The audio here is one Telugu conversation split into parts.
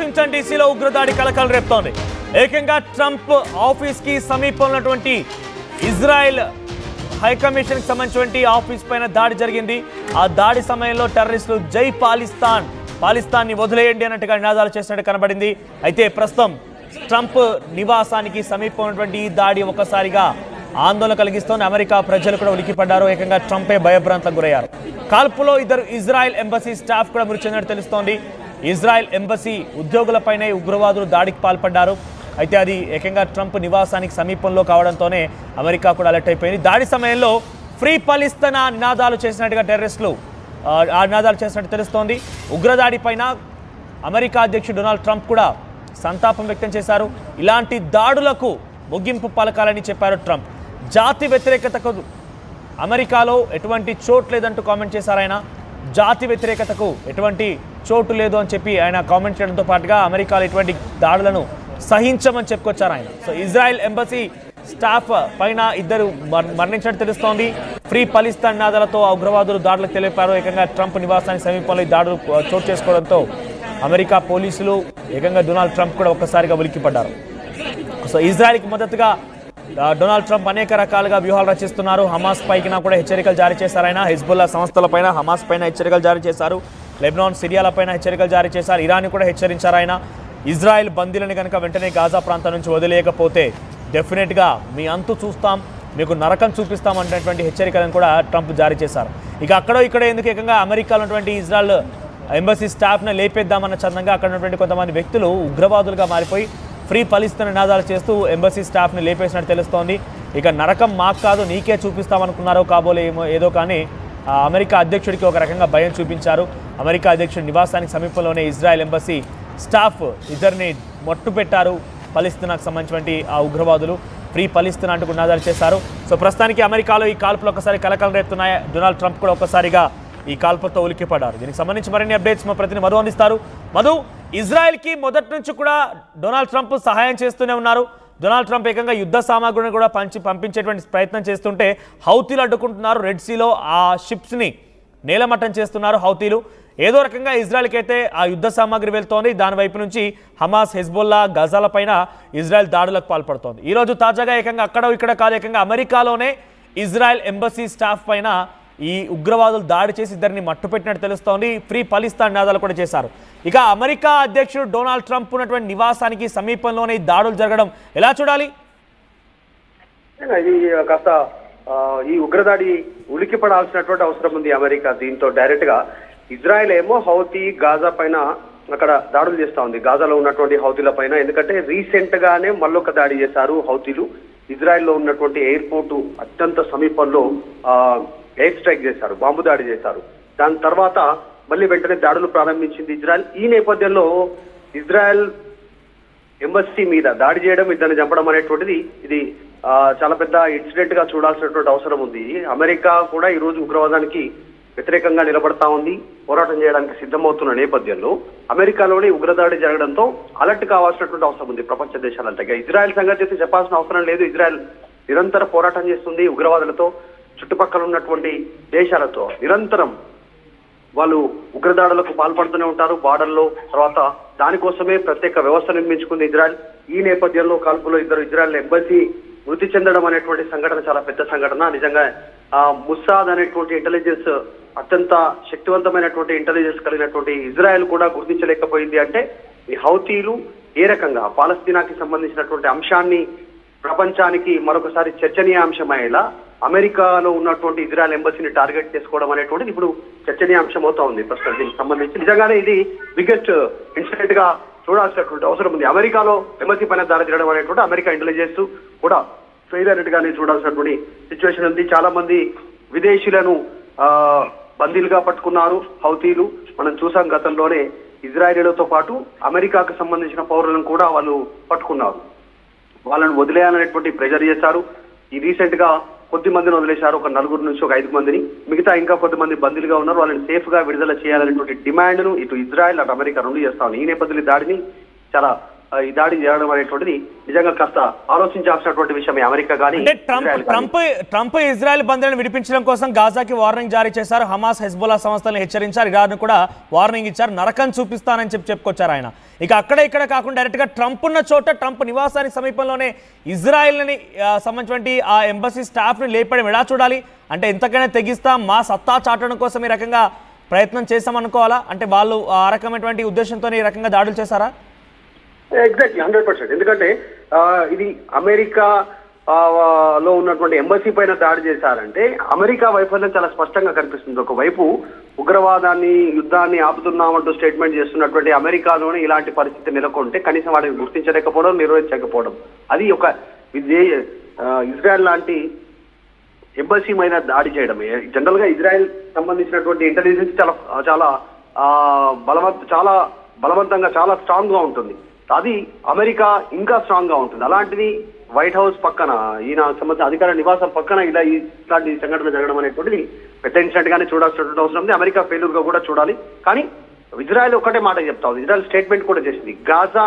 వాషింగ్టన్ డీసీలో ఉగ్రదాడి కలకలం రేపుతోంది. ఏకంగా ట్రంప్ ఆఫీస్ కి సమీపంలో ఉన్నటువంటి ఇజ్రాయెల్ హైకమిషన్ కి సంబంధించిన ఆఫీస్ పైన దాడి జరిగింది. ఆ దాడి సమయంలో టెర్రరిస్టులు జై పాలిస్తాన్, పాలిస్తాన్ ని వదిలేయండి అన్నట్టుగా నినాదాలు చేసినట్టు కనబడింది. అయితే ప్రస్తుతం ట్రంప్ నివాసానికి సమీపంలో ఉన్నటువంటి ఈ దాడి ఒక్కసారిగా ఆందోళన కలిగిస్తోంది. అమెరికా ప్రజలు కూడా ఉలికిపడ్డారు. ఏకంగా ట్రంపే భయభ్రాంతలకు గురయ్యారు. కాల్పులో ఇద్దరు ఇజ్రాయెల్ ఎంబసీ స్టాఫ్ కూడా మృతి చెందినట్టు తెలుస్తోంది. ఇజ్రాయెల్ ఎంబసీ ఉద్యోగులపైనే ఉగ్రవాదులు దాడికి పాల్పడ్డారు. అయితే అది ఏకంగా ట్రంప్ నివాసానికి సమీపంలో కావడంతోనే అమెరికా కూడా అలర్ట్ అయిపోయింది. దాడి సమయంలో ఫ్రీ పాలిస్తాన్ నినాదాలు చేసినట్టుగా టెర్రరిస్టులు ఆ నినాదాలు చేసినట్టు తెలుస్తోంది. ఉగ్రదాడి పైన అమెరికా అధ్యక్షుడు డొనాల్డ్ ట్రంప్ కూడా సంతాపం వ్యక్తం చేశారు. ఇలాంటి దాడులకు ముగింపు పలకాలని చెప్పారు ట్రంప్. జాతి వ్యతిరేకతకు అమెరికాలో ఎటువంటి చోటు లేదంటూ కామెంట్ చేశారు ఆయన. జాతి వ్యతిరేకతకు ఎటువంటి చోటు లేదు అని చెప్పి ఆయన కామెంట్ చేయడంతో పాటుగా అమెరికాలో ఎటువంటి దాడులను సహించమని చెప్పుకొచ్చారు ఆయన. సో ఇజ్రాయెల్ ఎంబసీ స్టాఫ్ పైన ఇద్దరు మరణించినట్టు తెలుస్తోంది. ఫ్రీ పాలిస్తాన్ నినాదాలతో ఉగ్రవాదులు దాడులకు తెలిపారు. ఏకంగా ట్రంప్ నివాసానికి సమీపంలో ఈ దాడులు చోటు చేసుకోవడంతో అమెరికా పోలీసులు ఏకంగా డొనాల్డ్ ట్రంప్ కూడా ఒక్కసారిగా ఉలిక్కిపడ్డారు. సో ఇజ్రాయెల్కి మద్దతుగా డొనాల్డ్ ట్రంప్ అనేక రకాలుగా వ్యూహాలు రచిస్తున్నారు. హమాస్ పైన కూడా హెచ్చరికలు జారీ చేశారు ఆయన. హిజ్బుల్లా సంస్థలపైన, హమాస్ పైన హెచ్చరికలు జారీ చేశారు. లెబనాన్, సిరియాలపైన హెచ్చరికలు జారీ చేశారు. ఇరాన్ కూడా హెచ్చరించారు ఆయన. ఇజ్రాయెల్ బందీలను కనుక వెంటనే గాజా ప్రాంతం నుంచి వదిలేయకపోతే డెఫినెట్గా మీ అంతు చూస్తాం, మీకు నరకం చూపిస్తాం అనేటువంటి హెచ్చరికలను కూడా ట్రంప్ జారీ చేశారు. ఇక అక్కడో ఇక్కడ ఎందుకు ఏకంగా అమెరికాలో ఉన్నటువంటి ఇజ్రాయెల్ ఎంబసీ స్టాఫ్ను లేపేద్దామన్న చందంగా అక్కడ ఉన్నటువంటి కొంతమంది వ్యక్తులు ఉగ్రవాదులుగా మారిపోయి ఫ్రీ పాలిస్తాన్ నినాదాలు చేస్తూ ఎంబసీ స్టాఫ్ని లేపేసినట్టు తెలుస్తోంది. ఇక నరకం మాకు కాదు నీకే చూపిస్తామనుకున్నారో కాబోలే ఏదో కానీ అమెరికా అధ్యక్షుడికి ఒక రకంగా భయం చూపించారు. అమెరికా అధ్యక్షుడి నివాసానికి సమీపంలోనే ఇజ్రాయెల్ ఎంబసీ స్టాఫ్ ఇద్దరిని మట్టు పెట్టారు. పాలిస్తాన్కు సంబంధించినటువంటి ఆ ఉగ్రవాదులు ఫ్రీ పాలిస్తాన్ అంటూ నినాదాలు చేశారు. సో ప్రస్తుతానికి అమెరికాలో ఈ కాల్పులు ఒకసారి కలకలం రేపుతున్నాయి. డొనాల్డ్ ట్రంప్ కూడా ఒక్కసారిగా ఈ కాల్పులతో ఉలిక్కిపడ్డారు. దీనికి సంబంధించి మరిన్ని అప్డేట్స్ మా ప్రతినిధి మధు అందిస్తారు. మధు, ఇజ్రాయెల్కి మొదటి నుంచి కూడా డొనాల్డ్ ట్రంప్ సహాయం చేస్తూనే ఉన్నారు. డొనాల్డ్ ట్రంప్ ఏకంగా యుద్ధ సామాగ్రిని కూడా పంపించేటువంటి ప్రయత్నం చేస్తుంటే హౌతీలు అడ్డుకుంటున్నారు. రెడ్ సీలో ఆ షిప్స్ని నేలమట్టం చేస్తున్నారు హౌతీలు. ఏదో రకంగా ఇజ్రాయెల్కి అయితే ఆ యుద్ధ సామాగ్రి వెళ్తోంది. దాని వైపు నుంచి హమాస్, హెజ్బుల్లా, గజాల పైన ఇజ్రాయెల్ దాడులకు పాల్పడుతోంది. ఈరోజు తాజాగా ఏకంగా అక్కడ ఇక్కడ కాదు, ఏకంగా అమెరికాలోనే ఇజ్రాయెల్ ఎంబసీ స్టాఫ్ పైన ఈ ఉగ్రవాదులు దాడి చేసి ఇద్దరిని మట్టుపెట్టినట్టు తెలుస్తోంది. ఫ్రీ పాలిస్తాన్ నినాదాలు కూడా చేశారు. ఇక అమెరికా అధ్యక్షుడు డొనాల్డ్ ట్రంప్ ఉన్నటువంటి నివాసానికి సమీపంలోనే దాడులు జరగడం ఎలా చూడాలి? ఇది కాస్త ఈ ఉగ్రదాడి ఉలికిపడాల్సినటువంటి అవసరం ఉంది అమెరికా. దీంతో డైరెక్ట్ గా ఇజ్రాయెల్ ఏమో హౌతీ, గాజా పైన అక్కడ దాడులు చేస్తా ఉంది, గాజాలో ఉన్నటువంటి హౌతీల పైన. ఎందుకంటే రీసెంట్ గానే మళ్ళొక దాడి చేశారు హౌతీలు. ఇజ్రాయెల్లో ఉన్నటువంటి ఎయిర్పోర్టు అత్యంత సమీపంలో ఎయిర్ స్ట్రైక్ చేశారు, బాంబు దాడి చేశారు. దాని తర్వాత మళ్ళీ వెంటనే దాడులు ప్రారంభించింది ఇజ్రాయెల్. ఈ నేపథ్యంలో ఇజ్రాయెల్ ఎంబసీ మీద దాడి చేయడం, ఇద్దరిని చంపడం అనేటువంటిది ఇది చాలా పెద్ద ఇన్సిడెంట్ గా చూడాల్సినటువంటి అవసరం ఉంది. అమెరికా కూడా ఈ రోజు ఉగ్రవాదానికి వ్యతిరేకంగా నిలబడతా ఉంది, పోరాటం చేయడానికి సిద్ధమవుతున్న నేపథ్యంలో అమెరికాలోనే ఉగ్రదాడి జరగడంతో అలర్ట్ కావాల్సినటువంటి అవసరం ఉంది ప్రపంచ దేశాలంతా. ఇజ్రాయెల్ సంగతి అయితే చెప్పాల్సిన అవసరం లేదు. ఇజ్రాయెల్ నిరంతర పోరాటం చేస్తుంది ఉగ్రవాదులతో, చుట్టుపక్కల ఉన్నటువంటి దేశాలతో నిరంతరం వాళ్ళు ఉగ్రదాడులకు పాల్పడుతూనే ఉంటారు బార్డర్లో. తర్వాత దానికోసమే ప్రత్యేక వ్యవస్థ నిర్మించుకుంది ఇజ్రాయెల్. ఈ నేపథ్యంలో కాల్పులో ఇద్దరు ఇజ్రాయెల్ ఎంబసీ మృతి చెందడం అనేటువంటి సంఘటన చాలా పెద్ద సంఘటన. నిజంగా ముస్సాద్ అనేటువంటి ఇంటెలిజెన్స్, అత్యంత శక్తివంతమైనటువంటి ఇంటెలిజెన్స్ కలిగినటువంటి ఇజ్రాయెల్ కూడా గుర్తించలేకపోయింది. అంటే ఈ హౌతీలు ఏ రకంగా పాలస్తీనాకి సంబంధించినటువంటి అంశాన్ని ప్రపంచానికి మరొకసారి చర్చనీయాంశమయ్యేలా అమెరికాలో ఉన్నటువంటి ఇజ్రాయెల్ ఎంబసీని టార్గెట్ చేసుకోవడం అనేటువంటిది ఇప్పుడు చర్చనీయాంశం అవుతా ఉంది ప్రస్తుతం. దీనికి సంబంధించి నిజంగానే ఇది బిగ్గెస్ట్ ఇన్సిడెంట్ గా చూడాల్సినటువంటి అవసరం ఉంది. అమెరికాలో ఎంబసీ పైన దాడి చేయడం అనేటువంటి అమెరికా ఇంటెలిజెన్స్ కూడా ఫెయిల్ గానే చూడాల్సినటువంటి సిచ్యువేషన్ ఉంది. చాలా మంది విదేశీయులను బందీలుగా పట్టుకున్నారు హౌతీలు. మనం చూసాం గతంలోనే ఇజ్రాయేలీలతో పాటు అమెరికాకు సంబంధించిన పౌరులను కూడా వాళ్ళు పట్టుకున్నారు. వాళ్ళను వదిలేయాలనేటువంటి ప్రెజర్ చేశారు. ఈ రీసెంట్ గా కొద్ది మందిని వదిలేశారు, ఒక 4 నుంచి ఒక 5 మందిని. మిగతా ఇంకా కొంతమంది బందీలుగా ఉన్నారు. వాళ్ళని సేఫ్ గా విడుదల చేయాలనేటువంటి డిమాండ్ ను ఇటు ఇజ్రాయెల్ అటు అమెరికా రెండు చేస్తా ఉన్నాయి. ఈ నేపథ్యంలో దాడిని చాలా ఈ దాడి చేయడం అనేటువంటిది నిజంగా కాస్త ఆలోచించాల్సినటువంటి విషయమే. అమెరికా కానీ ట్రంప్ ఇజ్రాయెల్ బందీలను విడిపించడం కోసం గాజాకి వార్నింగ్ జారీ చేశారు. హమాస్, హెజ్బుల్లా సంస్థలను హెచ్చరించారు. ఇరాన్ కూడా వార్నింగ్ ఇచ్చారు. నరకం చూపిస్తానని చెప్పుకొచ్చారు ఆయన. ఇక ఇక్కడ కాకుండా డైరెక్ట్ గా ట్రంప్ ఉన్న చోట, ట్రంప్ నివాసానికి సమీపంలోనే ఇజ్రాయెల్ని సంబంధించినటువంటి ఆ ఎంబసీ స్టాఫ్ ని లేపడం ఎలా చూడాలి? అంటే ఎంతకైనా తెగిస్తాం, మా సత్తా చాటడం కోసం ఈ రకంగా ప్రయత్నం చేస్తామనుకోవాలా? అంటే వాళ్ళు ఆ రకమైనటువంటి ఉద్దేశంతో ఈ రకంగా దాడులు చేశారా? ఎగ్జాక్ట్లీ 100%. ఎందుకంటే ఇది అమెరికా లో ఉన్నటువంటి ఎంబసీ పైన దాడి చేశారంటే అమెరికా వైఫల్యం చాలా స్పష్టంగా కనిపిస్తుంది. ఒకవైపు ఉగ్రవాదాన్ని, యుద్ధాన్ని ఆపుతున్నామంటూ స్టేట్మెంట్ చేస్తున్నటువంటి అమెరికాలోనే ఇలాంటి పరిస్థితి నెలకొంటే కనీసం వాటిని గుర్తించలేకపోవడం, నిర్వహించకపోవడం, అది ఒక ఇజ్రాయెల్ లాంటి ఎంబసీ మీద దాడి చేయడమే. జనరల్ గా ఇజ్రాయెల్ సంబంధించినటువంటి ఇంటెలిజెన్స్ చాలా బలవంతంగా, చాలా స్ట్రాంగ్ గా ఉంటుంది. అది అమెరికా ఇంకా స్ట్రాంగ్ గా ఉంటుంది. అలాంటిది వైట్ హౌస్ పక్కన, ఈయన సంబంధించిన అధికార నివాసం పక్కన ఇలాంటి సంఘటన జరగడం అనేటువంటిది పెద్ద ఇన్సిడెంట్ గానే చూడాల్సినటువంటి అవసరం ఉంది. అమెరికా ఫెయిల్యూర్ గా కూడా చూడాలి. కానీ ఇజ్రాయెల్ ఒకటే మాట చెప్తా ఉంది. ఇజ్రాయెల్ స్టేట్మెంట్ కూడా చేసింది. గాజా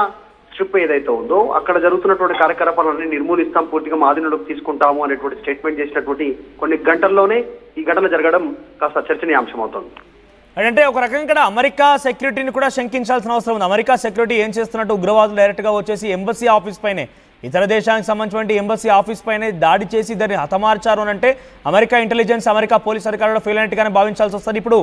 స్ట్రిప్ ఏదైతే ఉందో అక్కడ జరుగుతున్నటువంటి కార్యకలాపాలన్నీ నిర్మూలిస్తాం, పూర్తిగా ఆధీనంలోకి తీసుకుంటాము అనేటువంటి స్టేట్మెంట్ చేసినటువంటి కొన్ని గంటల్లోనే ఈ ఘటన జరగడం కాస్త చర్చనీయాంశం అవుతుంది. అంటే ఒక రకంగా అమెరికా సెక్యూరిటీని కూడా శంకించాల్సిన అవసరం ఉంది. అమెరికా సెక్యూరిటీ ఏం చేస్తున్నట్టు ఉగ్రవాదులు డైరెక్ట్గా వచ్చేసి ఎంబసీ ఆఫీస్ పైనే, ఇతర దేశానికి సంబంధించిన ఎంబసీ ఆఫీస్ పైనే దాడి చేసి దాన్ని హతమార్చారు అని అంటే అమెరికా ఇంటెలిజెన్స్, అమెరికా పోలీస్ అధికారులు ఫెయిల్ అయినట్టుగానే భావించాల్సి వస్తుంది. ఇప్పుడు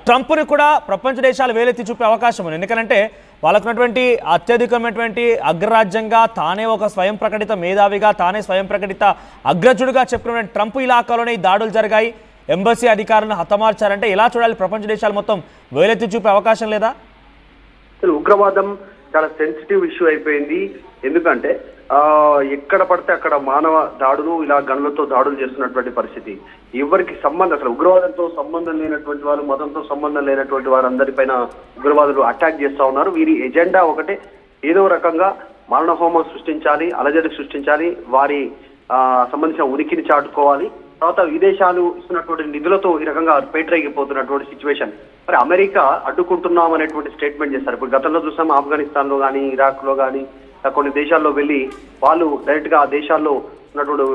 ట్రంప్ని కూడా ప్రపంచ దేశాలు వేలెత్తి చూపే అవకాశం ఉంది. ఎందుకంటే వాళ్ళకున్నటువంటి అత్యధికమైనటువంటి అగ్రరాజ్యంగా, తానే ఒక స్వయం ప్రకటిత మేధావిగా, తానే స్వయం ప్రకటిత అగ్రజుడిగా చెప్పిన ట్రంప్ ఇలాకాలోనే ఈ దాడులు జరిగాయి, ఎంబసీ అధికారులను హతమార్చారంటే ఎలా చూడాలి? ప్రపంచ దేశాలు మొత్తం వేలెత్తి చూపే అవకాశం లేదా? ఉగ్రవాదం చాలా సెన్సిటివ్ ఇష్యూ అయిపోయింది. ఎందుకంటే ఎక్కడ పడితే అక్కడ మానవ దాడులు, ఇలా గన్లతో దాడులు చేస్తున్నటువంటి పరిస్థితి. ఎవరికి సంబంధం, అసలు ఉగ్రవాదంతో సంబంధం లేనటువంటి వారు, మతంతో సంబంధం లేనటువంటి వారందరిపైన ఉగ్రవాదులు అటాక్ చేస్తా ఉన్నారు. వీరి ఎజెండా ఒకటే, ఏదో రకంగా మారణహోమం సృష్టించాలి, అలజడి సృష్టించాలి, వారి సంబంధించిన ఉనికిని చాటుకోవాలి. తర్వాత విదేశాలు ఇస్తున్నటువంటి నిధులతో ఈ రకంగా పేటరేగిపోతున్నటువంటి సిచ్యువేషన్. మరి అమెరికా అడ్డుకుంటున్నాం అనేటువంటి స్టేట్మెంట్ చేస్తారు. ఇప్పుడు గతంలో చూసాం, ఆఫ్ఘనిస్తాన్ లో కానీ, ఇరాక్ లో కానీ కొన్ని దేశాల్లో వెళ్ళి వాళ్ళు డైరెక్ట్ గా ఆ దేశాల్లో ఉన్నటువంటి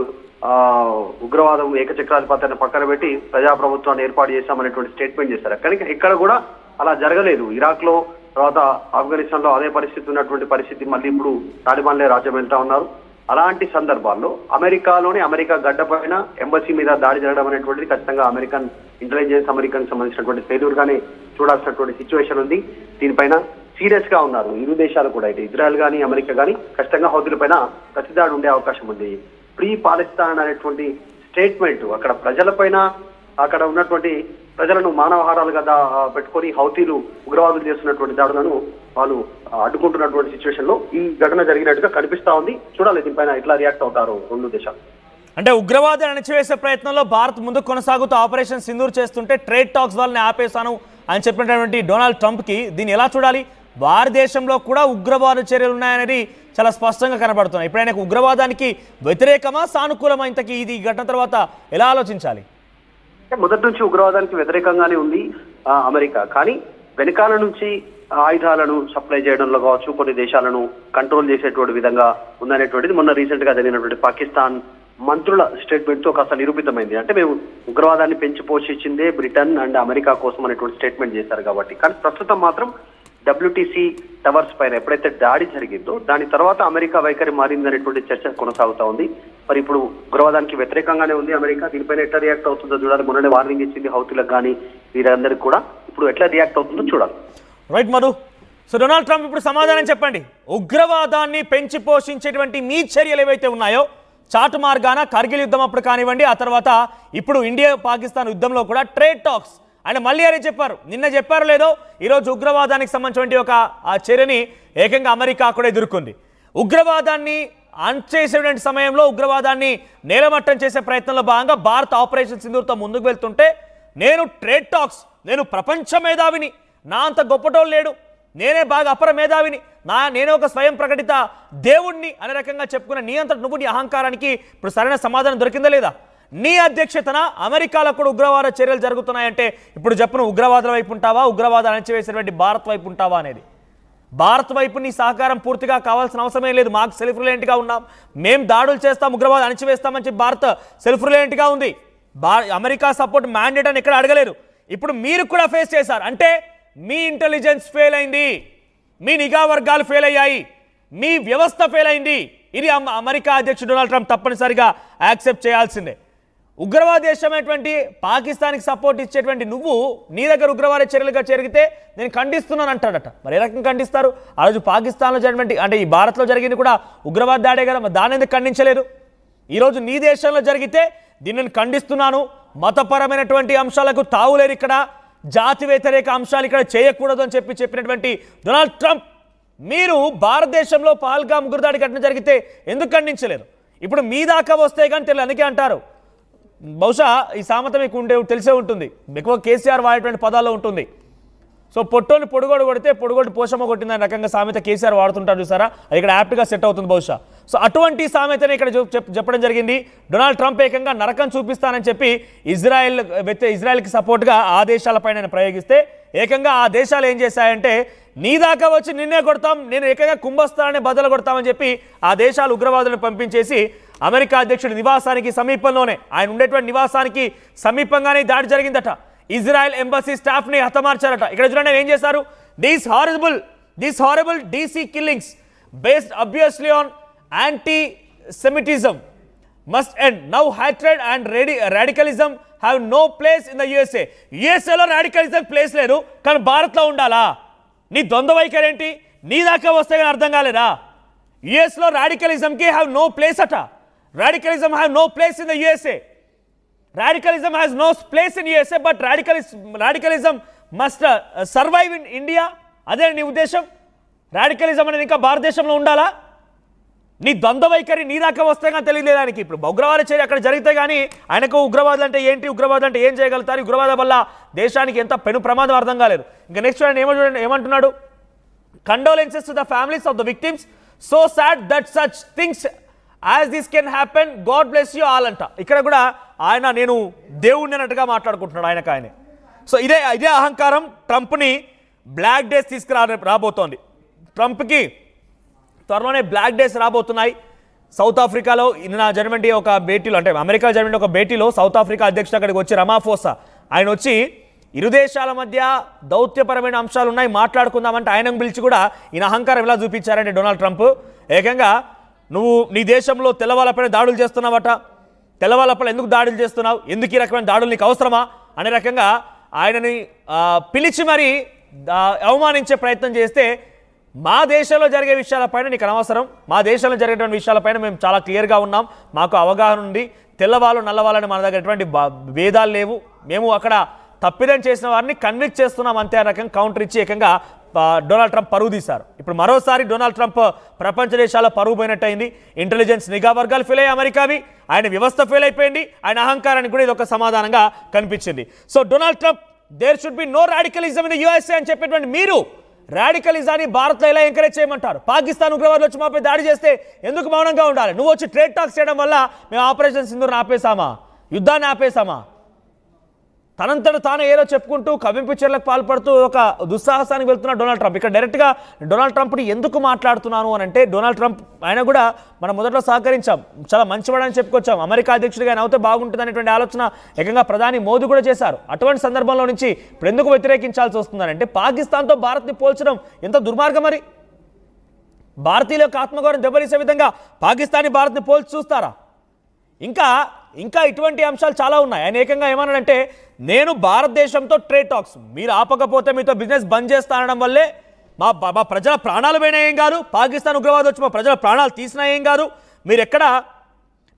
ఉగ్రవాదం, ఏకచక్రాధిపత్యాన్ని పక్కన పెట్టి ప్రజాప్రభుత్వాన్ని ఏర్పాటు చేశామనేటువంటి స్టేట్మెంట్ చేశారు. కానీ ఇక్కడ కూడా అలా జరగలేదు. ఇరాక్ లో, తర్వాత ఆఫ్ఘనిస్తాన్ లో అదే పరిస్థితి ఉన్నటువంటి పరిస్థితి. మళ్ళీ ఇప్పుడు తాలిబాన్లే రాజ్యం వెళ్తా ఉన్నారు. అలాంటి సందర్భాల్లో అమెరికాలోని, అమెరికా గడ్డ పైన ఎంబసీ మీద దాడి జరగడం అనేటువంటిది ఖచ్చితంగా అమెరికన్ ఇంటెలిజెన్స్, అమెరికన్ సంబంధించినటువంటి ఫెయిల్యూర్ గానే చూడాల్సినటువంటి సిచ్యువేషన్ ఉంది. దీనిపైన సీరియస్ గా ఉన్నారు ఇరు దేశాలు కూడా. అయితే ఇజ్రాయెల్ కానీ, అమెరికా కానీ ఖచ్చితంగా హౌతీల పైన ప్రతిదాడి ఉండే అవకాశం ఉంది. ప్రీ పాలస్తీన్ అనేటువంటి స్టేట్మెంట్ అక్కడ ప్రజలపైన, అక్కడ ఉన్నటువంటి ప్రజలను మానవహారాలుగా పెట్టుకొని హౌతీలు, ఉగ్రవాదులు చేస్తున్నటువంటి దాడులను వాళ్ళు అడ్డుకుంటున్నటువంటి సిచ్యువేషన్ లో ఈ ఘటన జరిగినట్టుగా కనిపిస్తా ఉంది. చూడాలి దీనిపైన ఎట్లా రియాక్ట్ అవుతారు రెండు దేశాలు. అంటే ఉగ్రవాదాన్ని అణచివేసే ప్రయత్నంలో భారత్ ముందుకు కొనసాగుతూ ఆపరేషన్ సింధూర్ చేస్తుంటే ట్రేడ్ టాక్స్ వాళ్ళని ఆపేశాను అని చెప్పినటువంటి డొనాల్డ్ ట్రంప్ కి దీన్ని ఎలా చూడాలి? భారతదేశంలో కూడా ఉగ్రవాద చర్యలు ఉన్నాయనేది చాలా స్పష్టంగా కనబడుతున్నాయి. ఇప్పుడు ఆయనకు ఉగ్రవాదానికి వ్యతిరేకమా, సానుకూలమా? ఇంతకీ ఇది ఘటన తర్వాత ఎలా ఆలోచించాలి? మొదటి నుంచి ఉగ్రవాదానికి వ్యతిరేకంగానే ఉంది అమెరికా. కానీ వెనకాల నుంచి ఆయుధాలను సప్లై చేయడంలో కావచ్చు, కొన్ని దేశాలను కంట్రోల్ చేసేటువంటి విధంగా ఉందనేటువంటిది మొన్న రీసెంట్ గా జరిగినటువంటి పాకిస్తాన్ మంత్రుల స్టేట్మెంట్ తో కాస్త నిరూపితమైంది. అంటే మేము ఉగ్రవాదాన్ని పెంచి పోషించిందే బ్రిటన్ అండ్ అమెరికా కోసం అనేటువంటి స్టేట్మెంట్ చేశారు కాబట్టి. కానీ ప్రస్తుతం మాత్రం WTC టవర్స్ పైన ఎప్పుడైతే దాడి జరిగిందో దాని తర్వాత అమెరికా వైఖరి మారిందనేటువంటి చర్చ కొనసాగుతా ఉంది. మరి ఇప్పుడు ఉగ్రవాదానికి వ్యతిరేకంగానే ఉంది అమెరికా. దీనిపైన ఎట్లా రియాక్ట్ అవుతుందో చూడాలి. మొన్ననే వార్నింగ్ ఇచ్చింది హౌతీలకు కానీ, వీరందరికీ కూడా. ఇప్పుడు ఎట్లా రియాక్ట్ అవుతుందో చూడాలి. Right Madhu. So Donald Trump ఇప్పుడు సమాధానం చెప్పండి. ఉగ్రవాదాన్ని పెంచి పోషించేటువంటి మీ చర్యలు ఏవైతే ఉన్నాయో, చాటు మార్గాన కార్గిల్ యుద్ధం అప్పుడు కానివ్వండి, ఆ తర్వాత ఇప్పుడు ఇండియా పాకిస్తాన్ యుద్ధంలో కూడా ట్రేడ్ టాక్స్ ఆయన మళ్ళీ అదే చెప్పారు. నిన్న చెప్పారో లేదో, ఈరోజు ఉగ్రవాదానికి సంబంధించిన ఒక ఆ చర్యని ఏకంగా అమెరికా కూడా ఎదుర్కొంది. ఉగ్రవాదాన్ని అణచేసేటువంటి సమయంలో, ఉగ్రవాదాన్ని నేలమట్టం చేసే ప్రయత్నంలో భాగంగా భారత్ ఆపరేషన్ సింధూర్తో ముందుకు వెళ్తుంటే, నేను ట్రేడ్ టాక్స్, నేను ప్రపంచ మేధావిని, నా అంత గొప్పటోళ్ళు లేడు, నేనే బాగా అపర మేధావిని, నేనే ఒక స్వయం ప్రకటిత దేవుణ్ణి అనే రకంగా చెప్పుకున్న నీ అంతటి నువ్వు, నీ అహంకారానికి ఇప్పుడు సరైన సమాధానం దొరికిందా లేదా? నీ అధ్యక్షతన అమెరికాలో కూడా ఉగ్రవాద చర్యలు జరుగుతున్నాయంటే ఇప్పుడు చెప్పను, ఉగ్రవాదుల వైపు ఉంటావా, ఉగ్రవాదాన్ని అణచివేసేటువంటి భారత్ వైపు ఉంటావా అనేది? భారత్ వైపు నీ సహకారం పూర్తిగా కావాల్సిన అవసరమే లేదు, మాకు సెల్ఫ్ రిలయంట్గా ఉన్నాం, మేము దాడులు చేస్తాం, ఉగ్రవాదం అణిచివేస్తామని చెప్పి భారత్ సెల్ఫ్ రిలయంట్గా ఉంది. అమెరికా సపోర్ట్ మ్యాండేట్ అని ఎక్కడ అడగలేరు. ఇప్పుడు మీరు కూడా ఫేస్ చేశారు అంటే మీ ఇంటెలిజెన్స్ ఫెయిల్ అయింది, మీ నిఘా వర్గాలు ఫెయిల్ అయ్యాయి, మీ వ్యవస్థ ఫెయిల్ అయింది. ఇది అమెరికా అధ్యక్షుడు డొనాల్డ్ ట్రంప్ తప్పనిసరిగా యాక్సెప్ట్ చేయాల్సిందే. ఉగ్రవాద దేశమైనటువంటి పాకిస్తాన్కి సపోర్ట్ ఇచ్చేటువంటి నువ్వు నీ దగ్గర ఉగ్రవాద చర్యలుగా జరిగితే నేను ఖండిస్తున్నాను అంటాడట. మరి ఏ రకంగా ఖండిస్తారు? ఆ రోజు పాకిస్తాన్లో జరిగినటువంటి అంటే ఈ భారత్లో జరిగింది కూడా ఉగ్రవాద దాడే కదా, మరి దాన్ని ఎందుకు ఖండించలేదు? ఈరోజు నీ దేశంలో జరిగితే దీనిని ఖండిస్తున్నాను, మతపరమైనటువంటి అంశాలకు తావులేరు, ఇక్కడ జాతి వ్యతిరేక అంశాలు ఇక్కడ చేయకూడదు అని చెప్పినటువంటి డొనాల్డ్ ట్రంప్ మీరు భారతదేశంలో పహల్గామ్ ఉగ్రదాడి ఘటన జరిగితే ఎందుకు ఖండించలేరు? ఇప్పుడు మీ దాకా వస్తే కానీ తెలియదు. అందుకే అంటారు, బహుశా ఈ సామెత మీకు తెలిసే ఉంటుంది, ఎక్కువ కేసీఆర్ వాడేటువంటి పదాల్లో ఉంటుంది. సో పొట్టోని పొడుగోడు కొడితే పొడుగోడు పోషమ్మ కొట్టిందని రకంగా సామెత కేసీఆర్ వాడుతుంటారు చూసారా, అది ఇక్కడ యాప్ట్గా సెట్ అవుతుంది బహుశా. సో అటువంటి సామెతనే ఇక్కడ చెప్పడం జరిగింది. డొనాల్డ్ ట్రంప్ ఏకంగా నరకం చూపిస్తానని చెప్పి ఇజ్రాయెల్కి సపోర్ట్గా ఆ దేశాలపైన ప్రయోగిస్తే ఏకంగా ఆ దేశాలు ఏం చేశాయంటే నీ దాకా వచ్చి నిన్నే కొడతాం, నేను ఏకంగా కుంభస్థలాన్ని బదులు కొడతామని చెప్పి ఆ దేశాలు ఉగ్రవాదులను పంపించేసి అమెరికా అధ్యక్షుడి నివాసానికి సమీపంలోనే, ఆయన ఉండేటువంటి నివాసానికి సమీపంగానే దాడి జరిగిందట. ఇజ్రాయెల్ ఎంబసీ స్టాఫ్ని హతమార్చారట. ఇక్కడ చూడండి ఏం చేశారు, these horrible DC killings based obviously on antisemitism must end. Now hatred and radicalism have no place in the USA. యుఎస్ఏలో రాడికలిజం ప్లేస్ లేదు, కానీ భారత్లో ఉండాలా? నీ ద్వంద్వ వైఖరి ఏంటి? నీ దాకా వస్తే కానీ అర్థం కాలేదా? యుఎస్లో రాడికలిజంకి హ్యావ్ నో ప్లేస్ అట. Radicalism have no place in the USA. Radicalism has no place in USA, but radicalism must survive in India. అదే నీ ఉద్దేశం? రాడికలిజం అనేది ఇంకా భారతదేశంలో ఉండాలా? నీ ద్వంద్వ వైఖరి నీ దాకా వస్తే కానీ తెలియలేదానికి. ఇప్పుడు ఉగ్రవాద చర్య అక్కడ జరిగితే కానీ ఆయనకు ఉగ్రవాదులు అంటే ఏంటి, ఉగ్రవాదులు అంటే ఏం చేయగలుగుతారు, ఉగ్రవాదం వల్ల దేశానికి ఎంత పెను ప్రమాదం అర్థం కాలేదు. ఇంకా నెక్స్ట్ చూడండి ఏమంటున్నాడు, condolences to the families of the victims, so sad that such things as this can happen, God bless you all అంట. ఇక్కడ కూడా ఆయన నేను దేవుడిని అన్నట్టుగా మాట్లాడుకుంటున్నాడు ఆయనే. సో ఇదే అహంకారం ట్రంప్ని బ్లాక్ డేస్ రాబోతోంది. ట్రంప్కి త్వరలోనే బ్లాక్ డేస్ రాబోతున్నాయి. సౌత్ ఆఫ్రికాలో నిన్న జరిగిన ఒక భేటీలో, అంటే అమెరికా జరిగిన ఒక భేటీలో సౌత్ ఆఫ్రికా అధ్యక్షుడు అక్కడికి వచ్చి రమాఫోసా ఆయన వచ్చి ఇరు దేశాల మధ్య దౌత్యపరమైన అంశాలు ఉన్నాయి మాట్లాడుకుందామంటే ఆయనను పిలిచి కూడా ఈయన అహంకారం ఎలా చూపించారంటే డొనాల్డ్ ట్రంప్ ఏకంగా నువ్వు నీ దేశంలో తెల్లవాళ్ళపైన దాడులు చేస్తున్నావట, తెల్లవాళ్ళపై ఎందుకు దాడులు చేస్తున్నావు, ఎందుకు ఈ రకమైన దాడులు నీకు అవసరమా అనే రకంగా ఆయనని పిలిచి మరి అవమానించే ప్రయత్నం చేస్తే మా దేశంలో జరిగే విషయాలపైన నీకు అనవసరం, మా దేశంలో జరిగేటువంటి విషయాలపైన మేము చాలా క్లియర్గా ఉన్నాం, మాకు అవగాహన ఉంది, తెల్లవాళ్ళు నల్లవాళ్ళని మన దగ్గర ఎటువంటి భేదాలు లేవు, మేము అక్కడ తప్పిదం చేసిన వారిని కన్విక్ట్ చేస్తున్నాం అంతే ఆ రకంగా కౌంటర్ ఇచ్చి ఏకంగా డొనాల్డ్ ట్రంప్ పరువు తీశారు. ఇప్పుడు మరోసారి డొనాల్డ్ ట్రంప్ ప్రపంచ దేశాల్లో పరువు పోయినట్టయింది. ఇంటెలిజెన్స్ నిఘా వర్గాలు ఫెయిల్ అయ్యాయి అమెరికావి, ఆయన వ్యవస్థ ఫెయిల్ అయిపోయింది, ఆయన అహంకారానికి కూడా ఇది ఒక సమాధానంగా కనిపించింది. So Donald Trump there should be no radicalism in the USA అని చెప్పేటువంటి మీరు రాడికలిజాన్ని భారత్లో ఎలా ఎంకరేజ్ చేయమంటారు? పాకిస్తాన్ ఉగ్రవాదులు వచ్చి మాపై దాడి చేస్తే ఎందుకు మౌనంగా ఉండాలి? నువ్వు వచ్చి ట్రేడ్ టాక్స్ చేయడం వల్ల మేము ఆపరేషన్ సింధూర్ని ఆపేసామా, యుద్ధాన్ని ఆపేసామా? తనంతట తాను ఏదో చెప్పుకుంటూ కవింపు చర్యలకు పాల్పడుతూ ఒక దుస్సాహసానికి వెళ్తున్న డొనాల్డ్ ట్రంప్ ఇక్కడ డైరెక్ట్గా డొనాల్డ్ ట్రంప్ని ఎందుకు మాట్లాడుతున్నాను అని అంటే డొనాల్డ్ ట్రంప్ ఆయన కూడా మనం మొదట్లో సహకరించాం, చాలా మంచివాడని చెప్పుకొచ్చాం, అమెరికా అధ్యక్షుడిగా ఆయన అవుతే బాగుంటుంది అనేటువంటి ఆలోచన ఏకంగా ప్రధాని మోదీ కూడా చేశారు. అటువంటి సందర్భంలో నుంచి ఇప్పుడు ఎందుకు వ్యతిరేకించాల్సి వస్తుందంటే పాకిస్తాన్తో భారత్ని పోల్చడం ఎంత దుర్మార్గం. మరి భారతీయుల యొక్క ఆత్మగౌరవం దెబ్బతీసే విధంగా పాకిస్తాన్ని భారత్ని పోల్చి చూస్తారా? ఇంకా ఇటువంటి అంశాలు చాలా ఉన్నాయి. ఆయన ఏకంగా ఏమన్నాడంటే నేను భారతదేశంతో ట్రేడ్ టాక్స్ మీరు ఆపకపోతే మీతో బిజినెస్ బంద్ చేస్తా అనడం వల్లే మా ప్రజల ప్రాణాలు పోయినా ఏం కాదు, పాకిస్తాన్ ఉగ్రవాదం వచ్చి మా ప్రజల ప్రాణాలు తీసినా ఏం కాదు,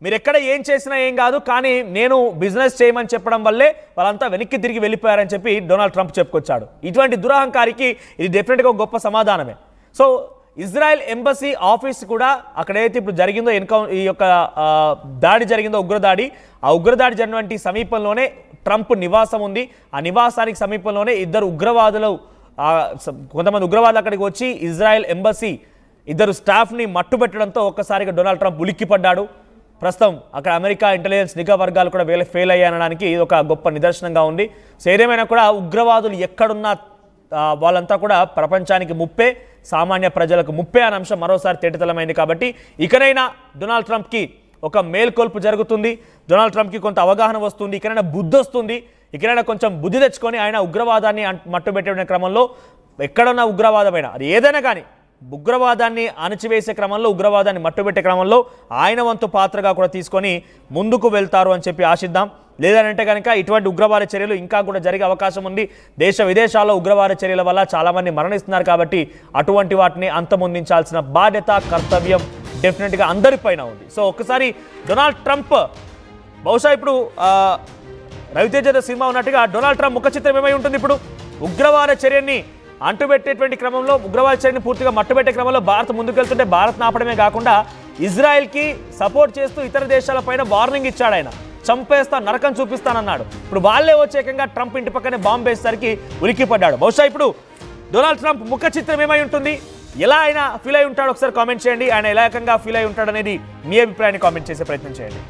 మీరెక్కడ ఏం చేసినా ఏం కాదు, కానీ నేను బిజినెస్ చేయమని చెప్పడం వల్లే వాళ్ళంతా వెనక్కి తిరిగి వెళ్ళిపోయారని చెప్పి డొనాల్డ్ ట్రంప్ చెప్పుకొచ్చాడు. ఇటువంటి దురహంకారికి ఇది డెఫినెట్గా ఒక గొప్ప సమాధానమే. సో ఇజ్రాయెల్ ఎంబసీ ఆఫీస్ కూడా అక్కడైతే ఇప్పుడు జరిగిందో ఈ యొక్క దాడి జరిగిందో ఉగ్రదాడి, ఆ ఉగ్రదాడి జరిగినటువంటి సమీపంలోనే ట్రంప్ నివాసం ఉంది. ఆ నివాసానికి సమీపంలోనే కొంతమంది ఉగ్రవాదులు అక్కడికి వచ్చి ఇజ్రాయెల్ ఎంబసీ ఇద్దరు స్టాఫ్ని మట్టుబెట్టడంతో ఒక్కసారిగా డొనాల్డ్ ట్రంప్ ఉలిక్కిపడ్డాడు. ప్రస్తుతం అక్కడ అమెరికా ఇంటెలిజెన్స్ నిఘా వర్గాలు కూడా ఫెయిల్ అయ్యానడానికి ఇది ఒక గొప్ప నిదర్శనంగా ఉంది. సో ఏదేమైనా కూడా ఉగ్రవాదులు ఎక్కడున్నా వాళ్ళంతా కూడా ప్రపంచానికి ముప్పే. సామాన్య ప్రజలకు ముప్పే అనే అంశం మరోసారి తేటతెల్లమైంది. కాబట్టి ఇకనైనా డొనాల్డ్ ట్రంప్కి ఒక మేల్కొల్పు జరుగుతుంది, డొనాల్డ్ ట్రంప్కి కొంత అవగాహన వస్తుంది, ఇకనైనా బుద్ధి వస్తుంది, ఇకనైనా కొంచెం బుద్ధి తెచ్చుకొని ఆయన ఉగ్రవాదాన్ని మట్టుబెట్టే క్రమంలో ఎక్కడున్న ఉగ్రవాదమైనా అది ఏదైనా కానీ ఉగ్రవాదాన్ని అణచివేసే క్రమంలో ఉగ్రవాదాన్ని మట్టుబెట్టే క్రమంలో ఆయన వంతు పాత్రగా కూడా తీసుకొని ముందుకు వెళ్తారు అని చెప్పి ఆశిద్దాం. లేదంటే కనుక ఇటువంటి ఉగ్రవాద చర్యలు ఇంకా కూడా జరిగే అవకాశం ఉంది. దేశ విదేశాల్లో ఉగ్రవాద చర్యల వల్ల చాలామంది మరణిస్తున్నారు. కాబట్టి అటువంటి వాటిని అంతమొందించాల్సిన బాధ్యత కర్తవ్యం డెఫినెట్గా అందరిపైన ఉంది. సో ఒక్కసారి డొనాల్డ్ ట్రంప్ బహుశా ఇప్పుడు రవితేజ సినిమా ఉన్నట్టుగా డొనాల్డ్ ట్రంప్ ముఖ చిత్రం ఏమై ఉంటుంది? ఇప్పుడు ఉగ్రవాద చర్యని అంటుబెట్టేటువంటి క్రమంలో ఉగ్రవాద చర్యని పూర్తిగా మట్టుబెట్టే క్రమంలో భారత్ ముందుకెళ్తుంటే భారత్ ఆపడమే కాకుండా ఇజ్రాయెల్కి సపోర్ట్ చేస్తూ ఇతర దేశాలపైన వార్నింగ్ ఇచ్చాడు. ఆయన చంపేస్తా నరకం చూపిస్తానన్నాడు. ఇప్పుడు వాళ్ళే వచ్చేకంగా ట్రంప్ ఇంటి పక్కనే బాంబు వేసేసరికి ఉలిక్కిపడ్డాడు. బహుశా ఇప్పుడు డొనాల్డ్ ట్రంప్ ముఖ చిత్రం ఏమై ఉంటుంది, ఎలా ఆయన ఫీల్ అయి ఉంటాడు ఒకసారి కామెంట్ చేయండి. ఆయన ఎలా రకంగా ఫీల్ అయి ఉంటాడు అనేది మీ అభిప్రాయాన్ని కామెంట్ చేసే ప్రయత్నం చేయండి.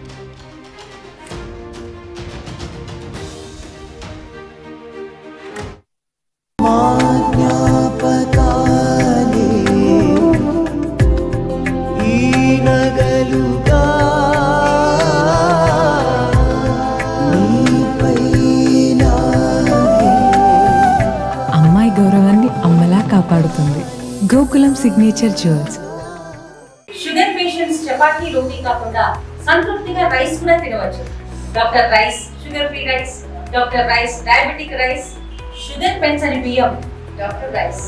అమ్మాయి గౌరవాన్ని అమ్మలా కాపాడుతుంది Gokulam signature jewels. Sugar patients chapati రోటీ కాకుండా సంతృప్తిగా రైస్ కూడా తినవచ్చు. Doctor rice, sugar free rice, doctor rice, diabetic rice, sugar పెంచని బియ్యం, డాక్టర్ రైస్.